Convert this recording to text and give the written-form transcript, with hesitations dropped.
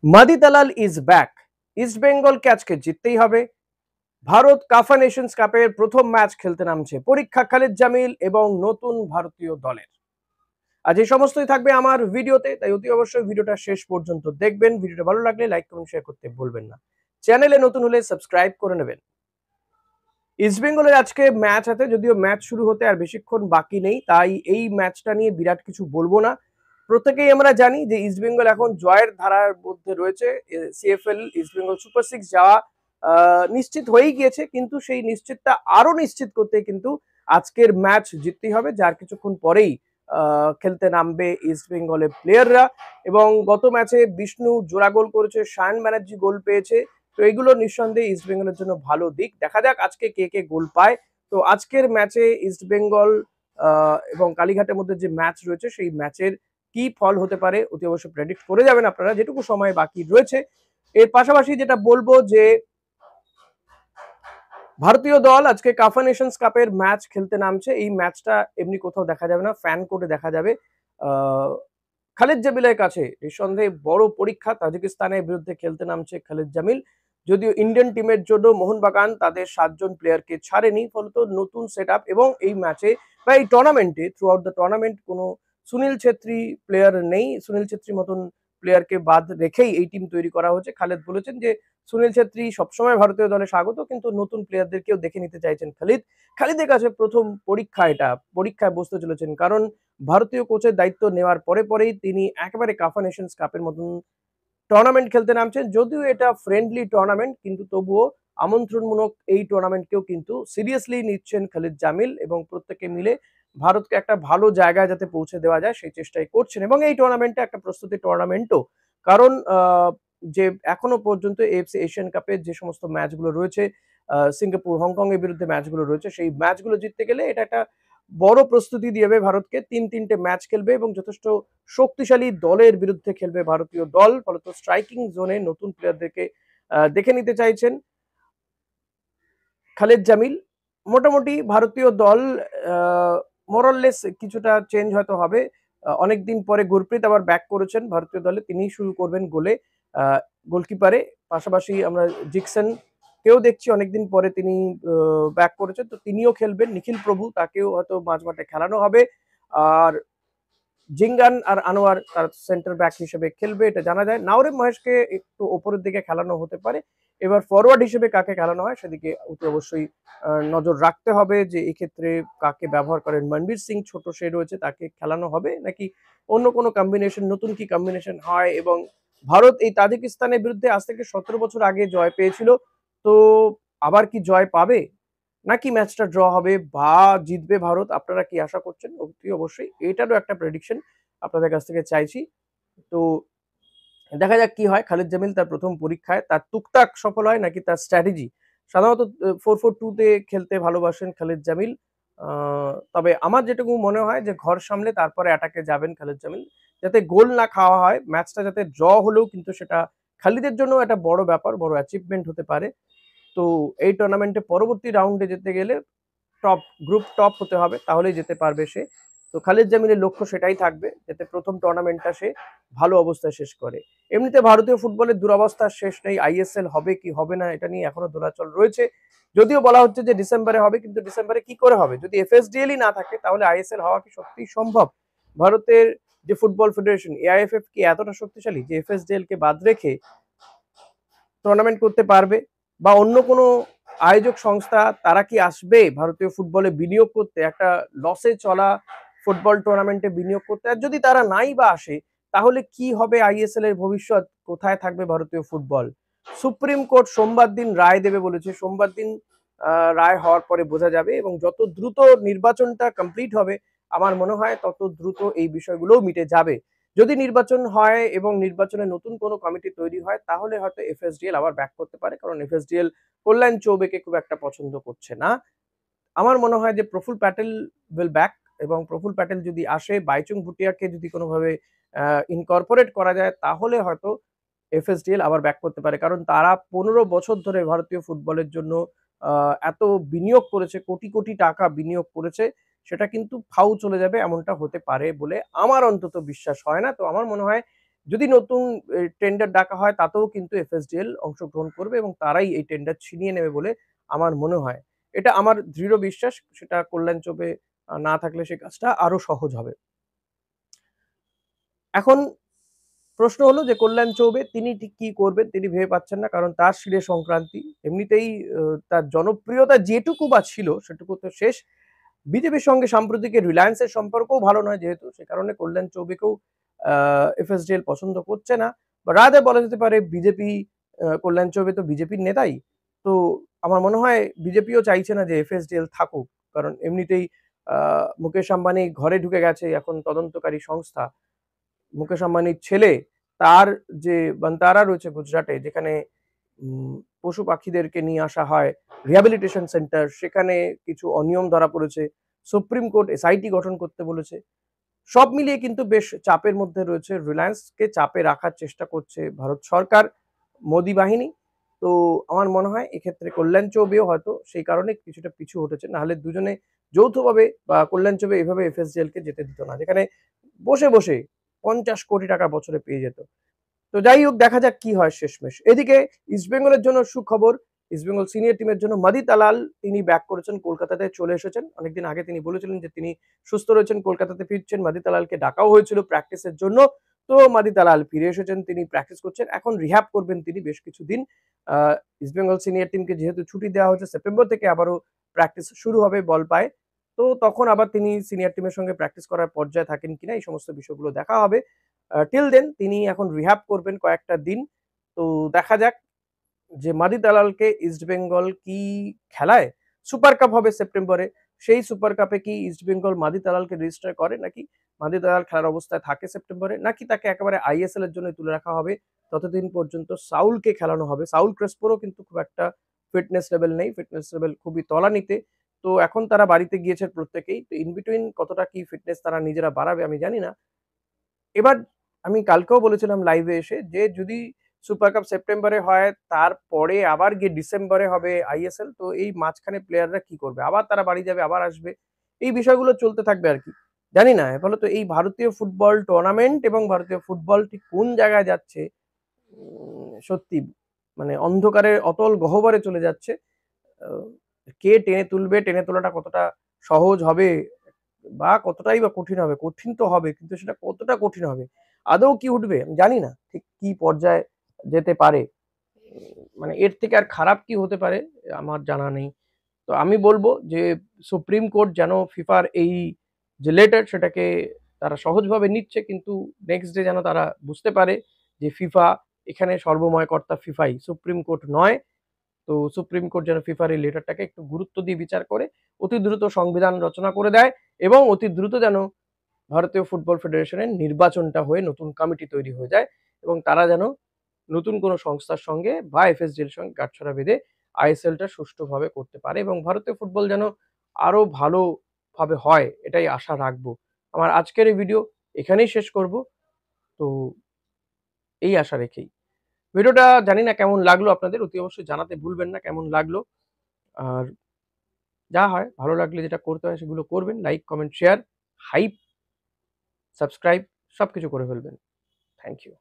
মাদি দালাল is back. East বেঙ্গলকে আজকে জিততেই হবে। ভারত কাফা নেশনস কাপের প্রথম ম্যাচ খেলতে নামছে পরীক্ষা খালিদ জামিল এবং নতুন ভারতীয় দলের। আজ এই সমস্তই থাকবে আমার ভিডিওতে, তাই অতি অবশ্যই ভিডিওটা শেষ পর্যন্ত দেখবেন। ভিডিওটা ভালো লাগলে লাইক কমেন্ট শেয়ার করতে ভুলবেন না। চ্যানেলে নতুন হলে সাবস্ক্রাইব করে নেবেন। ইস্ট বেঙ্গলের আজকে ম্যাচ হাতে, যদিও ম্যাচ শুরু হতে আর বেশিক্ষণ বাকি নেই, তাই এই ম্যাচটা নিয়ে বিরাট কিছু বলবো না। প্রত্যেকেই আমরা জানি যে ইস্ট বেঙ্গল এখন জয়ের ধারার মধ্যে রয়েছে। CFL east Bengal super six যাওয়া নিশ্চিত হয়েই গিয়েছে, কিন্তু সেই নিশ্চিতটা আরো নিশ্চিত করতে কিন্তু আজকের ম্যাচ জিততেই হবে, যার কিছুক্ষণ পরেই খেলতে নামবে ইস্ট বেঙ্গলের প্লেয়াররা। এবং গত ম্যাচে বিষ্ণু জোড়া গোল করেছে, সায়ন ব্যানার্জি গোল পেয়েছে। তো এগুলো নিঃসন্দেহে ইস্ট বেঙ্গলের জন্য ভালো দিক। দেখা যাক আজকে কে কে গোল পায়। তো আজকের ম্যাচে ইস্ট বেঙ্গল এবং কালীঘাটের মধ্যে যে ম্যাচ রয়েছে সেই ম্যাচের কি ফল হতে পারে অতি অবশ্যই প্রেডিক্ট করে যাবেন আপনারা, যেটুকু সময় বাকি রয়েছে। এর পাশাপাশি যেটা বলবো যে ভারতীয় দল আজকে কাফা নেশনস কাপের ম্যাচ খেলতে নামছে। এই ম্যাচটা এমনি কোথাও দেখা যাবে না, ফ্যান কোর্টে দেখা যাবে। খালিদ জামিলের কাছে নিঃসন্দেহে বড় পরীক্ষা। তাজিকিস্তানের বিরুদ্ধে খেলতে নামছে খালিদ জামিল। যদিও ইন্ডিয়ান টিমের জন্য মোহনবাগান তাদের 7 জন প্লেয়ারকে ছাড়েনি, ফলত নতুন সেট এবং এই ম্যাচে বা এই টুর্নামেন্টে থ্রু আউট দ্য টুর্নামেন্ট কোনো সুনীল ছেত্রী প্লেয়ার নেই। সুনীল ছেত্রী মতন প্লেয়ারকে বাদ রেখেই এই টিম তৈরি করা হয়েছে। খালেদ বলেছেন যে সুনীল ছেত্রী সবসময় ভারতীয় দলে স্বাগত, কিন্তু নতুন প্লেয়ারদেরকেও দেখে নিতে চাইছেন খালিদ। খালিদের কাছে প্রথম পরীক্ষা, এটা পরীক্ষায় বসতে চলেছেন, কারণ ভারতীয় কোচের দায়িত্ব নেওয়ার পরে পরেই তিনি একেবারে কাফা নেশনস কাপের মতন টুর্নামেন্ট খেলতে নামছেন। যদিও এটা ফ্রেন্ডলি টুর্নামেন্ট, কিন্তু তবুও আমন্ত্রণমূলক এই টুর্নামেন্টকেও কিন্তু সিরিয়াসলি নিচ্ছেন খালিদ জামিল এবং প্রত্যেকে মিলে ভারতকে একটা ভালো জায়গায় যাতে পৌঁছে দেওয়া যায় সেই চেষ্টাই করছেন। এবং এই টুর্নামেন্টটা একটা প্রস্তুতি টুর্নামেন্টও, কারণ যে এখনো পর্যন্ত এএফসি এশিয়ান কাপের যে সমস্ত ম্যাচগুলো রয়েছে, সিঙ্গাপুর হংকং এর বিরুদ্ধে ম্যাচগুলো রয়েছে, সেই ম্যাচগুলো জিততে গেলে এটা একটা বড় প্রস্তুতি দিবে ভারতকে। 3-3টে ম্যাচ খেলবে এবং যথেষ্ট শক্তিশালী দলের বিরুদ্ধে খেলবে ভারতীয় দল। ফলত স্ট্রাইকিং জোনে নতুন প্লেয়ারদেরকে দেখে নিতে চাইছেন খালেদ জামিল। মোটামুটি ভারতীয় দল মোরাললেস কিছুটা চেঞ্জ হয়তো হবে। অনেকদিন পরে গুরপ্রীত আবার ব্যাক করেছেন ভারতীয় দলে, তিনিই শুরু করবেন গোলে, গোলকিপারে। পাশাপাশি আমরা জিকসন কেউ দেখছি অনেকদিন পরে তিনি ব্যাক করেছেন, তো তিনিও খেলবেন। নিখিল প্রভু, তাকেও হয়তো মাঝমাঠে খেলানো হবে। আর জিঙ্গান আর আনোয়ার তার সেন্টার ব্যাক হিসেবে খেলবে, এটা জানা যায়। নাওরেম মহেশকে একটু ওপরের দিকে খেলানো হতে পারে। এবার ফরওয়ার্ড হিসেবে কাকে খেলানো হয় সেদিকে অতি অবশ্যই নজর রাখতে হবে, যে এক্ষেত্রে কাকে ব্যবহার করেন। মনবীর সিং ছোট সে রয়েছে, তাকে খেলানো হবে নাকি অন্য কোনো কম্বিনেশন, নতুন কি কম্বিনেশন হয়। এবং ভারত এই তাজিকিস্তানের বিরুদ্ধে আজ থেকে 17 বছর আগে জয় পেয়েছিল, তো আবার কি জয় পাবে, নাকি ম্যাচটা ড্র হবে বা জিতবে ভারত? আপনারা কি আশা করছেন অতি অবশ্যই এটারও একটা প্রেডিকশন আপনাদের কাছ থেকে চাইছি। তো দেখা যাক কি হয়। খালিদ জামিল তার প্রথম পরীক্ষায় তার টুকটাক সফল হয় নাকি তার স্ট্র্যাটেজি। সাধারণত 4-4-2 তে খেলতে ভালোবাসেন খালিদ জামিল। তবে আমার যেটুকু মনে হয় যে ঘর সামলে তারপরে অ্যাটাকে যাবেন খালিদ জামিল, যাতে গোল না খাওয়া হয়। ম্যাচটা যাতে ড্র হলেও কিন্তু সেটা খালিদের জন্য একটা বড় ব্যাপার, বড় অ্যাচিভমেন্ট হতে পারে। তো এই টুর্নামেন্টে পরবর্তী রাউন্ডে যেতে গেলে গ্রুপ টপ হতে হবে, তাহলেই যেতে পারবে সে। তো খালিদ জামিলের লক্ষ্য সেটাই থাকবে, যাতে প্রথম টুর্নামেন্টটা সে ভালো অবস্থায় শেষ করে। এমনিতে ভারতীয় ফুটবলের দুরবস্থার শেষ নেই। আইএসএল হবে কি হবে না এটা নিয়ে এখনো দোলাচল রয়েছে। যদিও বলা হচ্ছে যে ডিসেম্বরে হবে, কিন্তু ডিসেম্বরে কি করে হবে? যদি এফএসডিএলই না থাকে তাহলে আইএসএল হওয়া কি সত্যিই সম্ভব? ভারতের যে ফুটবল ফেডারেশন এআইএফএফ কি এতটা শক্তিশালী যে এফএসডিএল কে বাদ রেখে টুর্নামেন্ট করতে পারবে? বা অন্য কোনো আয়োজক সংস্থা তারা কি আসবে ভারতীয় ফুটবলে বিনিয়োগ করতে, একটা লসে চলা ফুটবল টুর্নামেন্টে বিনিয়োগ করতে? আর যদি তারা নাই বা আসে, তাহলে কি হবে আইএসএল এর ভবিষ্যৎ? কোথায় থাকবে ভারতীয় ফুটবল? সুপ্রিম কোর্ট সোমবার দিন রায় দেবে বলেছে। সোমবার দিন রায় হওয়ার পরে বোঝা যাবে, এবং যত দ্রুত নির্বাচনটা কমপ্লিট হবে আমার মনে হয় তত দ্রুত এই বিষয়গুলোও মিটে যাবে। যদি নির্বাচন হয় এবং নির্বাচনে নতুন কোনো কমিটি তৈরি হয়, তাহলে হয়তো এফএসডিএল আবার ব্যাক করতে পারে, কারণ এফএসডিএল কল্যাণ চৌবেকে খুব একটা পছন্দ করছে না। আমার মনে হয় যে প্রফুল প্যাটেল উইল ব্যাক, এবং প্রফুল প্যাটেল যদি আসে, বাইচুং ভুটিয়াকে যদি কোনোভাবে ইনকর্পোরেট করা যায়, তাহলে হয়তো এফএসডিএল আবার ব্যাক করতে পারে। কারণ তারা 15 বছর ধরে ভারতীয় ফুটবলের জন্য এত বিনিয়োগ করেছে, কোটি কোটি টাকা বিনিয়োগ করেছে, সেটা কিন্তু ফাউ চলে যাবে এমনটা হতে পারে বলে আমার অন্তত বিশ্বাস হয় না। তো আমার মনে হয় যদি নতুন টেন্ডার ডাকা হয় তাতেও কিন্তু এফএসডিএল অংশগ্রহণ করবে এবং তারাই এই টেন্ডার ছিনিয়ে নেবে বলে আমার মনে হয়। এটা আমার দৃঢ় বিশ্বাস। সেটা কল্যাণ চৌবে না থাকলে সেই কাজটা আরো সহজ হবে। এখন প্রশ্ন হলো যে কল্যাণ চৌবে তিনি ঠিক কি করবেন তিনি ভেবে পাচ্ছেন না, কারণ তার শিরে সংক্রান্তি এমনিতেই তার জনপ্রিয়তা যেটুকু বা ছিল সেটুকু তো শেষ। বিজেপির সঙ্গে সাম্প্রতিক রিলায়েন্সের সম্পর্কও ভালো নয়, যেহেতু সে কারণে কল্যাণ চৌবেকেও এফএসডিএল পছন্দ করছে না, বা রাদে বলা যেতে পারে বিজেপি, কল্যাণ চৌবে তো বিজেপির নেতাই। তো আমার মনে হয় বিজেপিও চাইছে না যে এফএসডিএল থাকুক, কারণ এমনিতেই মুকেশ আম্বানি ঘরে ঢুকে গেছে এখন তদন্তকারী সংস্থা। মুকেশ আম্বানির ছেলে, তার যে বান্তারা রয়েছে গুজরাটে, যেখানে পশু পাখিদেরকে নিয়ে আসা হয় রিহ্যাবিলিটেশন সেন্টার, সেখানে কিছু অনিয়ম ধরা পড়েছে। সুপ্রিম কোর্ট এসআইটি গঠন করতে বলেছে। সব মিলিয়ে কিন্তু বেশ চাপের মধ্যে রয়েছে। রিলায়েন্সকে চাপে রাখার চেষ্টা করছে ভারত সরকার, মোদি বাহিনী। তো আমার মনে হয় এক্ষেত্রে কল্যাণ চৌবেও হয়তো সেই কারণে কিছুটা পিছু হটেছে, নাহলে দুজনে যৌথভাবে বা কল্যাণ চৌবে এভাবে এফএসডিএল কে যেতে দিত না, যেখানে বসে বসে 50 কোটি টাকা বছরে পেয়ে যেত। তো যাই হোক, দেখা যাক কি হয় শেষমেশ। এদিকে ইস্টবেঙ্গলের জন্য সুখবর, ইস্টবেঙ্গল সিনিয়র টিমের জন্য মাদি তালাল তিনি ব্যাক করেছেন, কলকাতাতে চলে এসেছেন। অনেকদিন আগে তিনি বলেছিলেন যে তিনি সুস্থ রয়েছেন, কলকাতাতে ফিরছেন। মাদি তালালকে ডাকাও হয়েছিল প্র্যাকটিসের জন্য, তো মাদি তালাল ফিরে এসেছেন, তিনি প্র্যাকটিস করছেন। এখন রিহ্যাব করবেন তিনি বেশ কিছুদিন। ইস্টবেঙ্গল সিনিয়র টিমকে যেহেতু ছুটি দেওয়া হয়েছে, সেপ্টেম্বর থেকে আবারও প্র্যাকটিস শুরু হবে বল পায়ে। তো তখন আবার তিনি সিনিয়র টিমের সঙ্গে প্র্যাকটিস করার পর্যায়ে থাকেন কিনা এই সমস্ত বিষয়গুলো দেখা হবে। টিল দেন তিনি এখন রিহ্যাব করবেন কয়েকটা দিন। তো দেখা যাক যে মাদি দালালকে ইস্টবেঙ্গল কি খেলায়। সুপার কাপ হবে সেপ্টেম্বরে, সেই সুপার কাপে কি ইস্টবেঙ্গল মাদি দালালকে রেজিস্টার করে, নাকি মাদি দালাল খেলার অবস্থায় থাকে সেপ্টেম্বরে, নাকি তাকে একেবারে আইএসএল এর জন্য তুলে রাখা হবে। ততদিন পর্যন্ত সাউলকে খেলানো হবে। সাউল ক্রেসপোরও কিন্তু খুব একটা ফিটনেস লেভেল নেই, ফিটনেস লেভেল খুবই তলানিতে। তো এখন তারা বাড়িতে গিয়েছে প্রত্যেকেই, তো ইন বিটুইন কতটা কি ফিটনেস তারা নিজেরা বাড়াবে আমি জানি না। এবার আমি কালকেও বলেছিলাম লাইভে এসে যে যদি সুপার কাপ সেপ্টেম্বরে হয়, তারপরে আবার গিয়ে ডিসেম্বরে হবে আইএসএল, তো এই মাঝখানে প্লেয়াররা কি করবে, আবার তারা বাড়ি যাবে, আবার আসবে, এই বিষয়গুলো চলতে থাকবে আর কি। জানি না ফলত এই ভারতীয় ফুটবল টুর্নামেন্ট এবং ভারতীয় ফুটবল ঠিক কোন জায়গায় যাচ্ছে, সত্যি মানে অন্ধকারের অতল গহ্বরে চলে যাচ্ছে। আহ, কে টেনে তুলবে, টেনে তোলাটা কতটা সহজ হবে বা কতটাই বা কঠিন হবে, কঠিন তো হবে, কিন্তু সেটা কতটা কঠিন হবে, আদৌ কি উঠবে আমি জানি না ঠিক কি পর্যায়ে যেতে পারে। মানে এর থেকে আর খারাপ কি হতে পারে আমার জানা নেই। তো আমি বলবো যে সুপ্রিম কোর্ট যেন ফিফার এই যে লেটার সেটাকে তারা সহজভাবে নিচ্ছে, কিন্তু নেক্সট ডে যেন তারা বুঝতে পারে যে ফিফা এখানে সর্বময় কর্তা ফিফাই, সুপ্রিম কোর্ট নয়। তো সুপ্রিম কোর্ট যেন ফিফার এই লেটারটাকে একটু গুরুত্ব দিয়ে বিচার করে অতি দ্রুত সংবিধান রচনা করে দেয়, এবং অতি দ্রুত যেন ভারতীয় ফুটবল ফেডারেশনের নির্বাচনটা হয়ে নতুন কমিটি তৈরি হয়ে যায়, এবং তারা যেন নতুন কোনো সংস্থার সঙ্গে বা এফএসডিএল সঙ্গে গাঁটছড়া বেঁধে আইএসএলটা সুষ্ঠুভাবে করতে পারে, এবং ভারতীয় ফুটবল যেন আরো ভালোভাবে হয়, এটাই আশা রাখবো। আমার আজকের এই ভিডিও এখানেই শেষ করব। তো এই আশা রেখেই ভিডিওটা, জানি না কেমন লাগলো আপনাদের, অতি অবশ্যই জানাতে ভুলবেন না কেমন লাগলো। আর যা হয় ভালো লাগলে যেটা করতে হয় সেগুলো করবেন, like comment share hype subscribe সবকিছু করে ফেলবেন। Thank you.